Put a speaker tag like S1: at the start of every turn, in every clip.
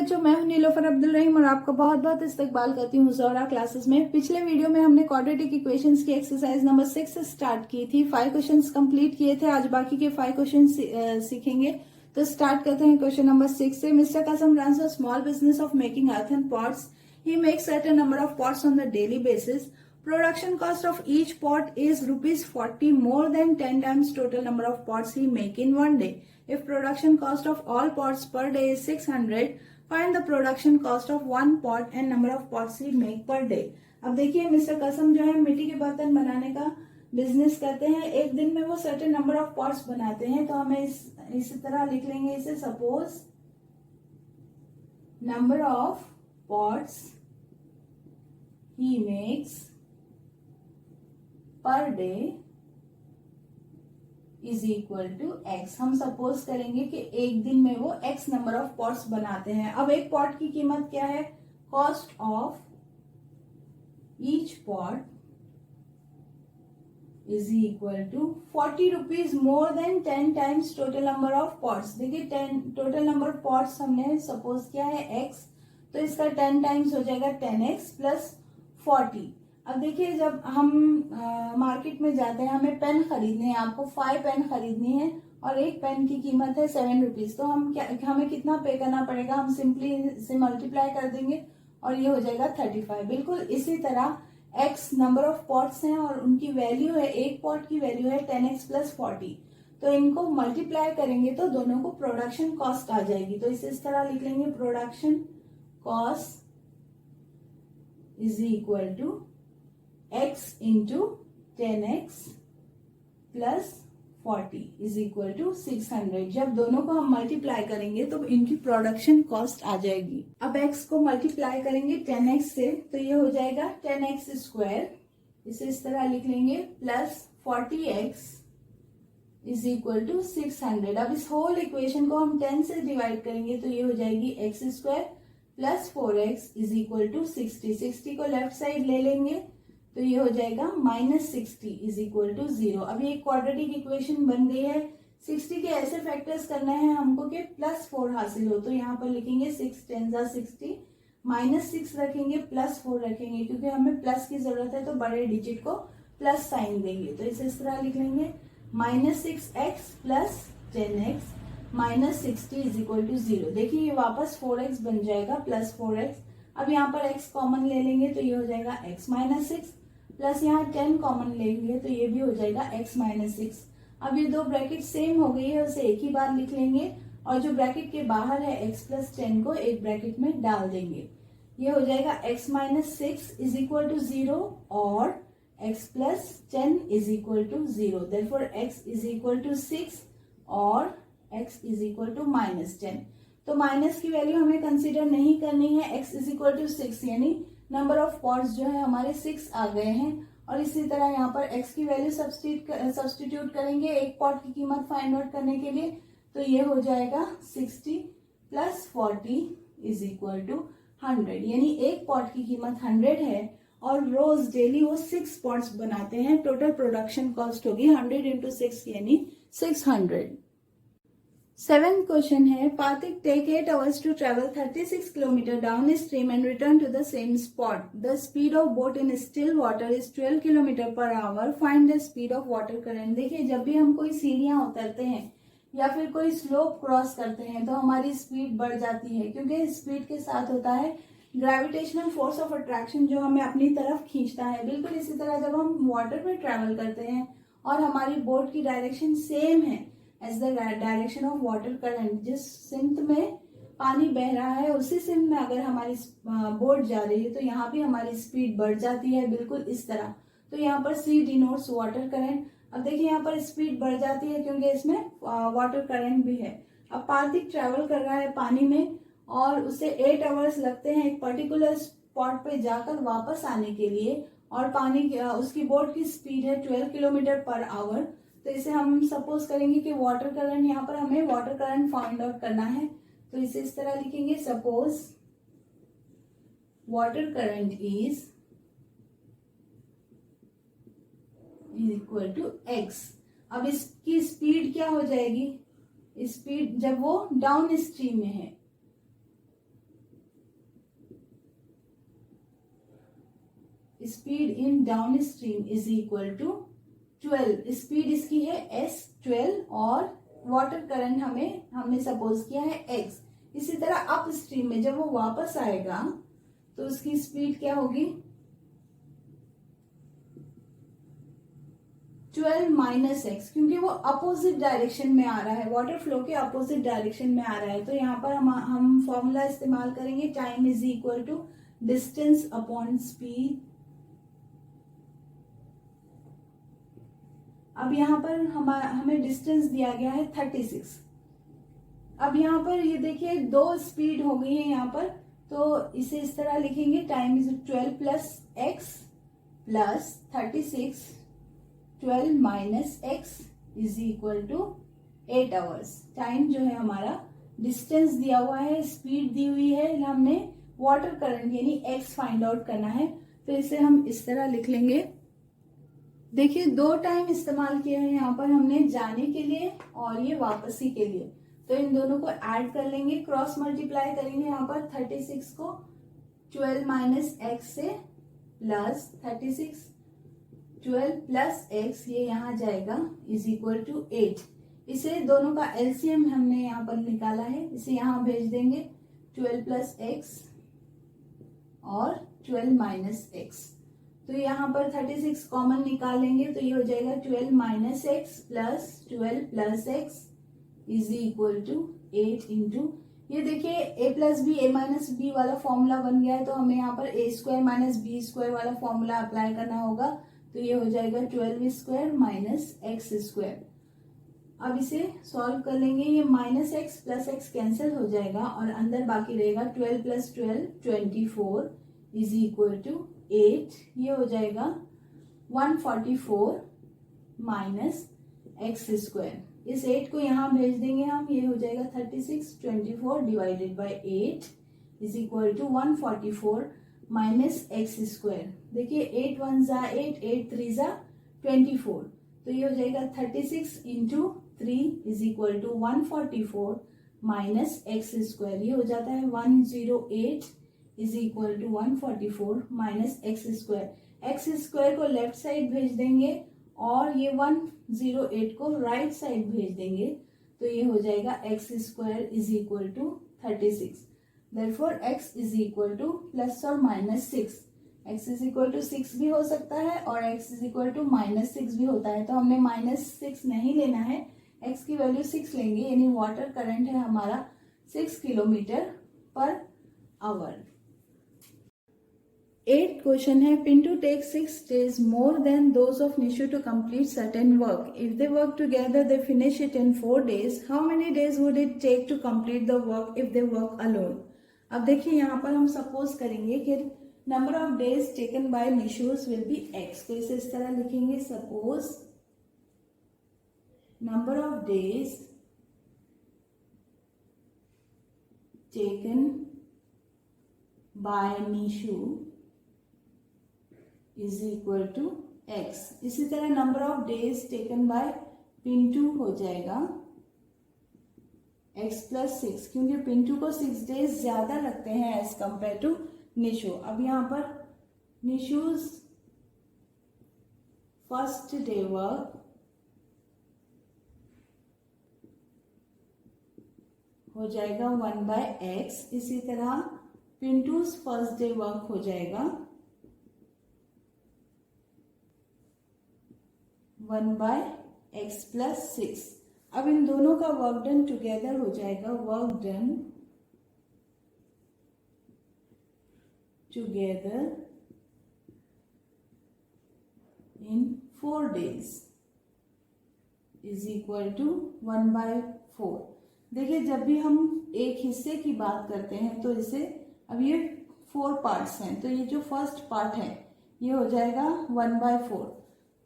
S1: बच्चों, मैं हूं नीलोफर अब्दुल रहीम और आपका बहुत बहुत इस्तकबाल करती हूँ ज़ोहरा क्लासेस में। पिछले वीडियो में हमने क्वाड्रेटिक इक्वेशंस की एक्सरसाइज नंबर 6 स्टार्ट की थी। 5 क्वेश्चंस कंप्लीट किए थे। आज बाकी के 5 क्वेश्चन सीखेंगे। तो स्टार्ट करते हैं क्वेश्चन नंबर 6 से। मिस्टर कसम runs a small business of making earthen pots. He makes certain number of pots on the daily basis. Production cost of each pot is rupees 40, more than 10 times total number of pots he make in one day. If production cost of all pots per day is 600, find the production cost of one pot and number of pots he make per day. अब देखिए mister कसम जो है मिट्टी के बर्तन बनाने का बिजनेस करते हैं। एक दिन में वो सर्टेन नंबर ऑफ पॉट्स बनाते हैं। तो हमें इसी तरह लिख लेंगे इसे। Suppose number of pots he makes per day is equal to x। हम सपोज करेंगे कि एक दिन में वो x नंबर ऑफ पॉट्स बनाते हैं। अब एक पॉट की कीमत क्या है? Cost of each pot is equal to 40 rupees, more than 10 times total number of pots. देखिए 10 टोटल नंबर ऑफ पॉट्स हमने सपोज किया है x, तो इसका 10 टाइम्स हो जाएगा 10x प्लस 40। अब देखिए जब हम मार्केट में जाते हैं, हमें पेन खरीदने हैं, आपको 5 पेन खरीदनी है और एक पेन की कीमत है 7 रुपीज। तो हमें कितना पे करना पड़ेगा? हम सिंपली इसे मल्टीप्लाई कर देंगे और ये हो जाएगा 35। बिल्कुल इसी तरह x नंबर ऑफ पॉट्स हैं और उनकी वैल्यू है, एक पॉट की वैल्यू है 10x प्लस 40। तो इनको मल्टीप्लाई करेंगे तो दोनों को प्रोडक्शन कॉस्ट आ जाएगी। तो इसे इस तरह लिख लेंगे, production cost is equal to x into 10x plus 40 is equal to 600। जब दोनों को हम मल्टीप्लाई करेंगे तो इनकी प्रोडक्शन कॉस्ट आ जाएगी। अब x को मल्टीप्लाई करेंगे 10x से, तो ये हो जाएगा 10x स्क्वायर, इसे इस तरह लिख लेंगे, plus 40x is equal to 600। अब इस होल इक्वेशन को हम 10 से डिवाइड करेंगे तो ये हो जाएगी x square plus 4x is equal to 60। 60 को लेफ्ट साइड ले लेंगे तो ये हो जाएगा -60 इज इक्वल टू 0। अब ये क्वाड्रेटिक इक्वेशन बन गई है। 60 के ऐसे फैक्टर्स करना है हमको कि +4 हासिल हो। तो यहाँ पर लिखेंगे 6 10 जा 60, -6 रखेंगे प्लस 4 रखेंगे, क्योंकि हमें प्लस की जरूरत है तो बड़े डिजिट को प्लस साइन देंगे। तो इसे इस तरह लिख लेंगे, -6x plus 10x -60 is equal to 0। देखिए ये वापस 4x बन जाएगा प्लस 4x। अब यहाँ पर x कॉमन ले लेंगे तो ये हो जाएगा x -6, प्लस यहाँ 10 कॉमन लेंगे तो ये भी हो जाएगा x -6। अब ये दो ब्रैकेट सेम हो गई है, उसे एक ही बार लिख लेंगे और जो ब्रैकेट के बाहर है x प्लस 10 को एक ब्रैकेट में डाल देंगे। ये हो जाएगा x -6 इज इक्वल टू 0 और x plus 10 is equal to 0। Therefore x is equal to 6 और x इज इक्वल टू -10। तो माइनस की वैल्यू हमें कंसीडर नहीं करनी है। x इज इक्वल टू 6 यानी नंबर ऑफ पॉट्स जो है हमारे 6 आ गए हैं। और इसी तरह यहाँ पर x की वैल्यू सब्सटीट्यूट करेंगे एक पॉट की कीमत फाइंड आउट करने के लिए। तो ये हो जाएगा 60 प्लस 40 इज इक्वल टू 100, यानी एक पॉट की कीमत 100 है और रोज डेली वो 6 पॉट्स बनाते हैं। टोटल प्रोडक्शन कॉस्ट होगी 100 इंटू 6 यानी 600। 7th क्वेश्चन है, Pathik take 8 hours to travel 36 km down stream and return to the same spot. The speed of boat in still water is 12 km per hour. Find the speed of water current. देखिए जब भी हम कोई सीढ़ियां उतरते हैं या फिर कोई स्लोप क्रॉस करते हैं तो हमारी स्पीड बढ़ जाती है, क्योंकि स्पीड के साथ होता है ग्रेविटेशनल फोर्स ऑफ अट्रैक्शन जो हमें अपनी तरफ खींचता है। बिल्कुल इसी तरह जब हम वाटर में ट्रेवल करते हैं और हमारी बोट की डायरेक्शन सेम है as the direction of water current, जिस सिमत में पानी बह रहा है उसी सिमत में अगर हमारी बोट जा रही है तो यहाँ भी हमारी स्पीड बढ़ जाती है, बिल्कुल इस तरह। तो यहाँ पर C डिनोट्स वाटर करंट। अब देखिए यहाँ पर स्पीड बढ़ जाती है क्योंकि इसमें वाटर करंट भी है। अब पार्थिक ट्रेवल कर रहा है पानी में और उसे 8 आवर्स लगते हैं एक पर्टिकुलर स्पॉट पे जाकर वापस आने के लिए, और पानी उसकी बोट की स्पीड है 12 किलोमीटर पर आवर। तो इसे हम सपोज करेंगे कि वाटर करंट, यहाँ पर हमें वाटर करंट फाइंड आउट करना है। तो इसे इस तरह लिखेंगे, suppose water current is equal to x। अब इसकी स्पीड क्या हो जाएगी? स्पीड जब वो डाउन स्ट्रीम में है, speed in downstream is equal to 12, speed इसकी है S12 और वाटर करंट हमने सपोज किया है x। इसी तरह अप स्ट्रीम में जब वो वापस आएगा तो उसकी स्पीड क्या होगी 12 माइनस एक्स, क्योंकि वो अपोजिट डायरेक्शन में आ रहा है, वाटर फ्लो के अपोजिट डायरेक्शन में आ रहा है। तो यहाँ पर हम फॉर्मूला इस्तेमाल करेंगे, time is equal to distance upon speed. अब यहाँ पर हमें डिस्टेंस दिया गया है 36। अब यहाँ पर ये देखिए दो स्पीड हो गई है यहाँ पर, तो इसे इस तरह लिखेंगे, time is 12 plus X plus 36, 12 minus X is equal to 8 hours. Time जो है हमारा, डिस्टेंस दिया हुआ है, स्पीड दी हुई है, हमने वाटर करंट यानी एक्स फाइंड आउट करना है। तो इसे हम इस तरह लिख लेंगे। देखिए दो टाइम इस्तेमाल किए हैं यहाँ पर हमने, जाने के लिए और ये वापसी के लिए। तो इन दोनों को ऐड कर लेंगे, क्रॉस मल्टीप्लाई करेंगे यहाँ पर 36 को 12 माइनस एक्स से प्लस 36, 12 प्लस एक्स ये यहाँ जाएगा इज इक्वल टू 8। इसे दोनों का एलसीएम हमने यहाँ पर निकाला है, इसे यहाँ भेज देंगे, 12 प्लस एक्स और 12 माइनस एक्स। तो यहाँ पर 36 कॉमन निकालेंगे तो ये हो जाएगा 12 minus X plus 12 plus X is equal to 8 into, ये देखिए a plus B A minus B वाला फॉर्मूला बन गया है, तो हमें यहाँ पर a square minus B square वाला फॉर्मूला अप्लाई करना होगा। तो ये हो जाएगा 12 स्क्वायर माइनस एक्स स्क्वायर। अब इसे सॉल्व कर लेंगे, ये minus X plus x cancel हो जाएगा और अंदर बाकी रहेगा 12 प्लस 12 24 इज इक्वल टू 8। ये हो जाएगा 144 माइनस एक्स स्क्वायर। इस 8 को यहाँ भेज देंगे हम, ये हो जाएगा 36, 24 divided by 8 is equal to 144 minus X square. देखिए 8 1 जा 8, 8 3 जा 24, तो ये हो जाएगा 36 into 3 is equal to 144 minus X square. ये हो जाता है 108 is equal to 144 minus X square. X square को लेफ्ट साइड भेज देंगे और ये 108 को राइट साइड भेज देंगे, तो ये हो जाएगा x square is equal to 36। Therefore x is equal to plus और minus 6, x is equal to 6 भी हो सकता है और x is equal to minus 6 भी होता है। तो हमने -6 नहीं लेना है, एक्स की वैल्यू 6 लेंगे, यानी वाटर करंट है हमारा 6 kilometre per hour. 8th question है, Pintu take 6 days more than those of Nishu to complete certain work. If they work together, they finish it in 4 days. How many days would it take to complete the work if they work alone? अब देखिए यहाँ पर हम suppose करेंगे कि number of days taken by Nishu's will be x। तो इसे इस तरह लिखेंगे, suppose number of days taken by Nishu is equal to x। इसी तरह number of days taken by Pintu हो जाएगा x प्लस 6, क्योंकि पिंटू को 6 डेज ज्यादा लगते हैं एज कंपेयर टू निशु। अब यहाँ पर निशूज फर्स्ट डे वर्क हो जाएगा 1/x। इसी तरह पिंटूज फर्स्ट डे वर्क हो जाएगा 1/x प्लस 6। अब इन दोनों का वर्क डन टुगेदर हो जाएगा work done together in 4 days is equal to 1/4। देखिए जब भी हम एक हिस्से की बात करते हैं तो इसे, अब ये 4 पार्ट्स हैं, तो ये जो फर्स्ट पार्ट है ये हो जाएगा 1/4।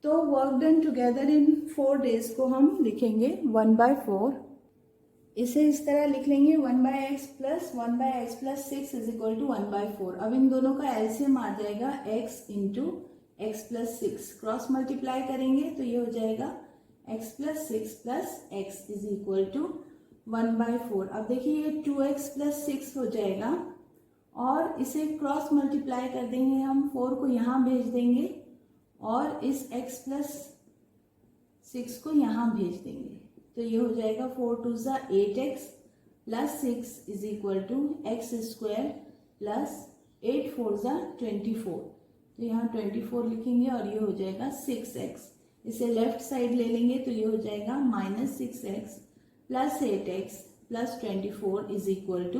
S1: तो work done together in 4 days को हम लिखेंगे 1/4। इसे इस तरह लिख लेंगे 1/x plus 6 is equal to 1/4। अब इन दोनों का एलसीएम आ जाएगा x into X plus 6, cross multiply करेंगे तो ये हो जाएगा x plus 6 plus X is equal to 1/4। अब देखिए ये 2x प्लस 6 हो जाएगा और इसे क्रॉस मल्टीप्लाई कर देंगे हम, 4 को यहाँ भेज देंगे और इस x प्लस 6 को यहाँ भेज देंगे। तो ये हो जाएगा 4 2 ज़ा 8x plus 6 is equal to X square plus 8 4 ज़ा 24। तो यहाँ 24 लिखेंगे और ये हो जाएगा 6x। इसे लेफ्ट साइड ले लेंगे तो ये हो जाएगा minus 6x plus 8x plus 24 is equal to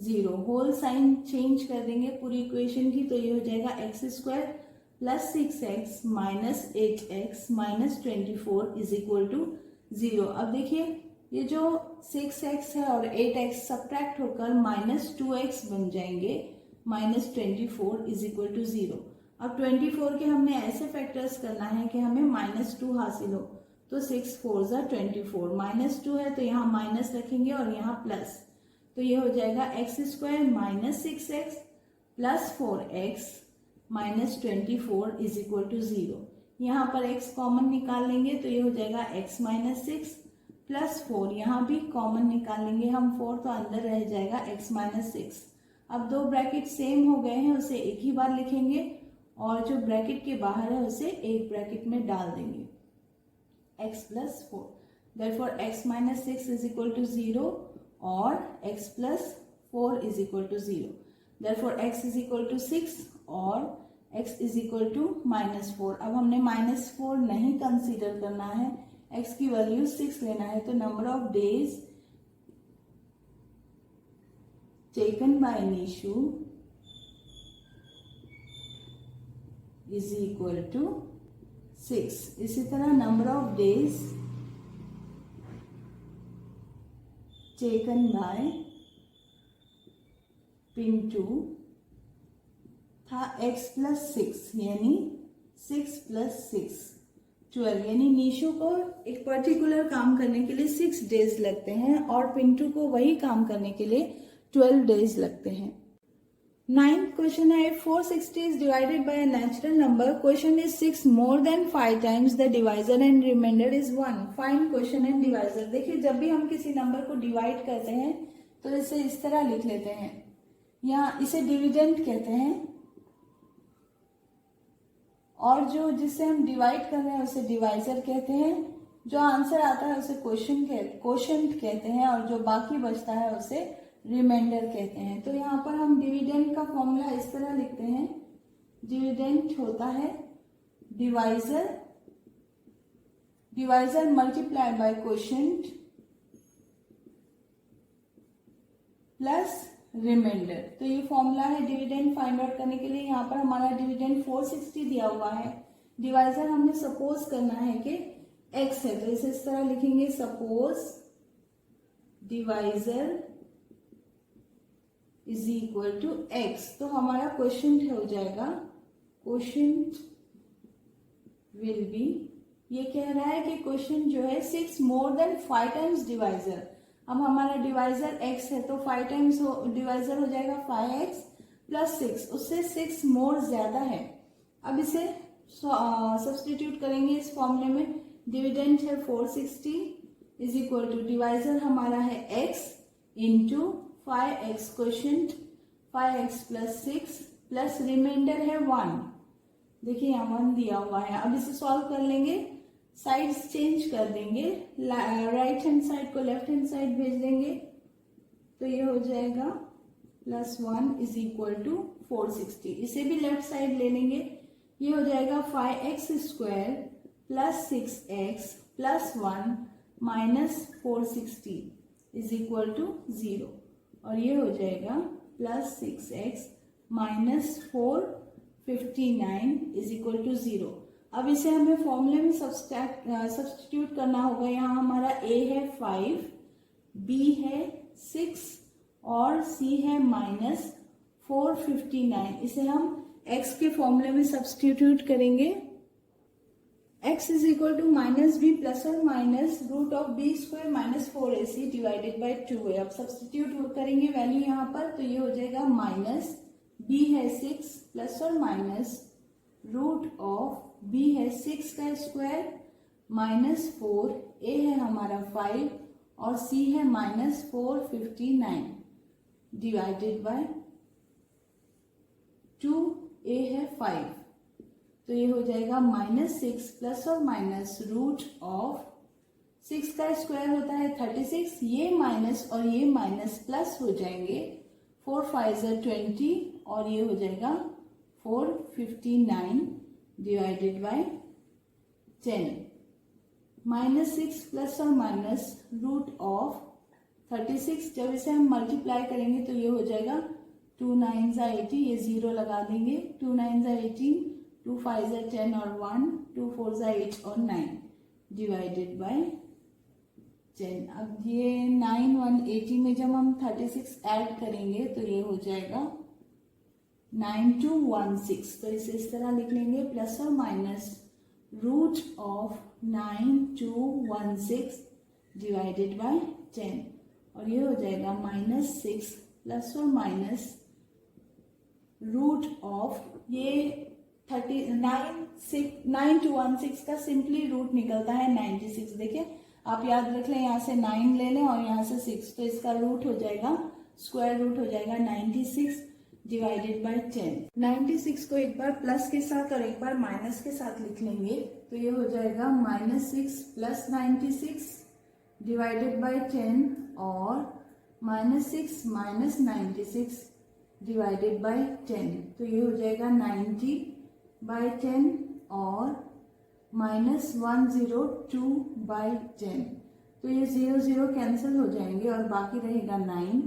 S1: 0। Whole sign change कर देंगे पूरी इक्वेशन की, तो ये हो जाएगा x square plus 6x minus 8x minus 24 is equal to 0। अब देखिए ये जो 6x है और 8x सब्ट्रैक्ट होकर माइनस 2x बन जाएंगे, माइनस 24 इज इक्वल टू 0। अब 24 के हमने ऐसे फैक्टर्स करना है कि हमें माइनस 2 हासिल हो, तो 6 4 ज़ा 24, माइनस 2 है तो यहाँ माइनस रखेंगे और यहाँ प्लस, तो ये हो जाएगा x square minus 6x plus 4x minus 24 is equal to 0। यहाँ पर x कॉमन निकाल लेंगे तो ये हो जाएगा x माइनस 6 प्लस 4, यहाँ भी कॉमन निकाल लेंगे हम 4, तो अंदर रह जाएगा x माइनस 6। अब दो ब्रैकेट सेम हो गए हैं, उसे एक ही बार लिखेंगे और जो ब्रैकेट के बाहर है उसे एक ब्रैकेट में डाल देंगे, x plus 4। Therefore x minus 6 is equal to 0 और x plus 4 is equal to 0। Therefore x is equal to 6 और x is equal to minus 4। अब हमने माइनस 4 नहीं कंसीडर करना है, x की वैल्यू 6 लेना है, तो number of days taken by Nishu is equal to 6। इसी तरह number of days taken by Pintu था x प्लस 6, यानी 6 प्लस 6 12, यानी निशु को एक पर्टिकुलर काम करने के लिए 6 डेज लगते हैं और पिंटू को वही काम करने के लिए 12 डेज लगते हैं। 9th क्वेश्चन है, 460 is divided by a natural number. Question is 6 more than 5 times the divisor and remainder is 1. Find quotient and divisor. देखिए जब भी हम किसी नंबर को डिवाइड करते हैं तो इसे इस तरह लिख लेते हैं, या इसे डिविडेंड कहते हैं, और जो जिससे हम डिवाइड कर रहे हैं उसे डिवाइजर कहते हैं। जो आंसर आता है उसे क्वोशंट कहते हैं और जो बाकी बचता है उसे रिमाइंडर कहते हैं। तो यहाँ पर हम डिविडेंड का फॉर्मूला इस तरह लिखते हैं, डिविडेंड होता है divisor multiply by quotient plus reminder. तो ये फॉर्मूला है डिविडेंड फाइंड आउट करने के लिए। यहाँ पर हमारा डिविडेंड 460 दिया हुआ है, डिवाइजर हमने सपोज करना है कि x है, तो इसे इस तरह लिखेंगे, suppose divisor is equal to x। तो हमारा क्वोशंट हो जाएगा, क्वोशंट विल बी, ये कह रहा है कि क्वोशंट जो है 6 मोर देन 5 टाइम्स डिवाइजर। अब हमारा डिवाइजर x है तो 5 टाइम्स डिवाइजर हो जाएगा 5x प्लस 6, उससे 6 मोर ज्यादा है। अब इसे सब्सटीट्यूट करेंगे इस फॉर्मूले में। डिविडेंड है 460 इज इक्वल टू डिवाइजर हमारा है x into 5x, quotient 5x plus 6 plus reminder है 1। देखिए यहाँ 1 दिया हुआ है। अब इसे सॉल्व कर लेंगे, साइड्स चेंज कर देंगे, राइट हैंड साइड को लेफ्ट हैंड साइड भेज देंगे, तो ये हो जाएगा प्लस 1 इज इक्वल टू 460। इसे भी लेफ्ट साइड ले लेंगे, ये हो जाएगा 5x square plus 6x plus 1 minus 460 is equal to 0, और ये हो जाएगा plus 6x minus 459 is equal to 0। अब इसे हमें फॉर्मूले में सब्स्टिट्यूट करना होगा। यहाँ हमारा a है 5, b है 6 और c है माइनस 459। इसे हम x के फॉर्मूले में सब्स्टिट्यूट करेंगे। x is equal to minus B plus और minus root of B square minus 4ac divided by 2a। अब सब्स्टिट्यूट करेंगे वैल्यू यहाँ पर, तो ये हो जाएगा माइनस b है 6 प्लस और माइनस रूट ऑफ b है 6 का स्क्वायर माइनस 4, a है हमारा 5 और c है माइनस 459 डिवाइडेड बाय 2a है 5, तो ये हो जाएगा -6 प्लस और माइनस रूट ऑफ 6 का स्क्वायर होता है 36, ये माइनस और ये माइनस प्लस हो जाएंगे, 4 5 20 और ये हो जाएगा 459 डिवाइडेड बाय 10। -6 प्लस और माइनस रूट ऑफ 36, जब इसे हम मल्टीप्लाई करेंगे तो ये हो जाएगा 2 9 80, ये 0 लगा देंगे, 2 9 18, 2 5 10 और 1, 2 4 8 और 9 डिवाइडेड बाय 10। अब ये 9 1 80 में जब हम 36 ऐड करेंगे तो ये हो जाएगा 9216, तो इसे इस तरह लिख लेंगे, प्लस और minus root of 9216 divided by 10, और ये हो जाएगा -6 प्लस और माइनस रूट ऑफ ये 9216 का सिंपली रूट निकलता है 96। देखिए आप याद रख लें, यहाँ से 9 ले लें और यहाँ से 6, तो इसका रूट हो जाएगा, स्क्वायर रूट हो जाएगा 96 डिवाइडेड बाय 10। 96 को एक बार प्लस के साथ और एक बार माइनस के साथ लिख लेंगे, तो ये हो जाएगा -6 प्लस 96 डिवाइडेड बाय 10 और -6 माइनस 96 डिवाइडेड बाय 10, तो ये हो जाएगा 90 बाय 10 और -102 बाय 10, तो ये 0 0 कैंसिल हो जाएंगे और बाकी रहेगा 9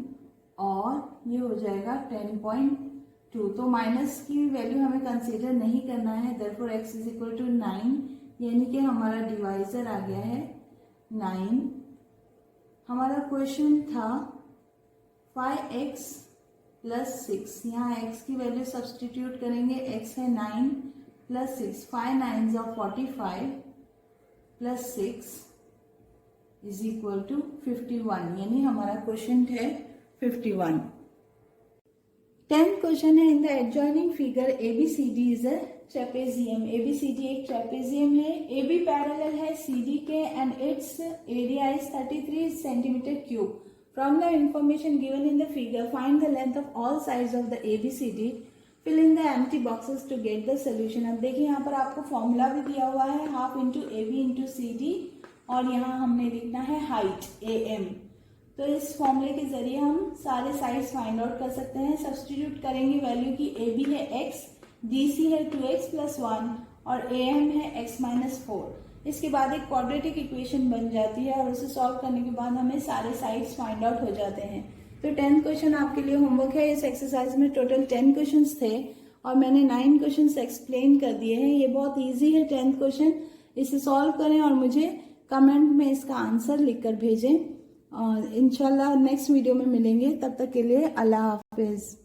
S1: और ये हो जाएगा 10.2। तो माइनस की वैल्यू हमें कंसीडर नहीं करना है, therefore x is equal to 9, यानी कि हमारा डिवाइजर आ गया है 9। हमारा क्वेश्चन था 5x प्लस 6, यहाँ x की वैल्यू सब्सटीट्यूट करेंगे, x है 9 plus 6, 5 9 45 plus 6 is equal to 51, यानी हमारा क्वेश्चन है 51। 10th क्वेश्चन है, in the adjoining figure ABCD is a trapezium. ABCD एक ट्रेपेजियम है, AB पैरेलल है CD के and its area is 33 centimetre cube. From the information given in the figure find the length of all sides of the ABCD, fill in the empty boxes to get the solution. अब देखिए यहाँ पर आपको formula भी दिया हुआ है, half into AB into CD, और यहाँ हमने लिखना है हाइट AM। तो इस फॉर्मूले के जरिए हम सारे साइड्स फाइंड आउट कर सकते हैं। सब्सटीट्यूट करेंगे वैल्यू की, AB है x, DC है 2x प्लस 1 और AM है x माइनस 4। इसके बाद एक क्वाड्रेटिक इक्वेशन बन जाती है और उसे सॉल्व करने के बाद हमें सारे साइड्स फाइंड आउट हो जाते हैं। तो 10th क्वेश्चन आपके लिए होमवर्क है। इस एक्सरसाइज में टोटल 10 क्वेश्चंस थे और मैंने 9 क्वेश्चंस एक्सप्लेन कर दिए हैं। ये बहुत ईजी है 10th क्वेश्चन, इसे सॉल्व करें और मुझे कमेंट में इसका आंसर लिखकर भेजें। और इंशाल्लाह नेक्स्ट वीडियो में मिलेंगे, तब तक के लिए अल्लाह हाफिज।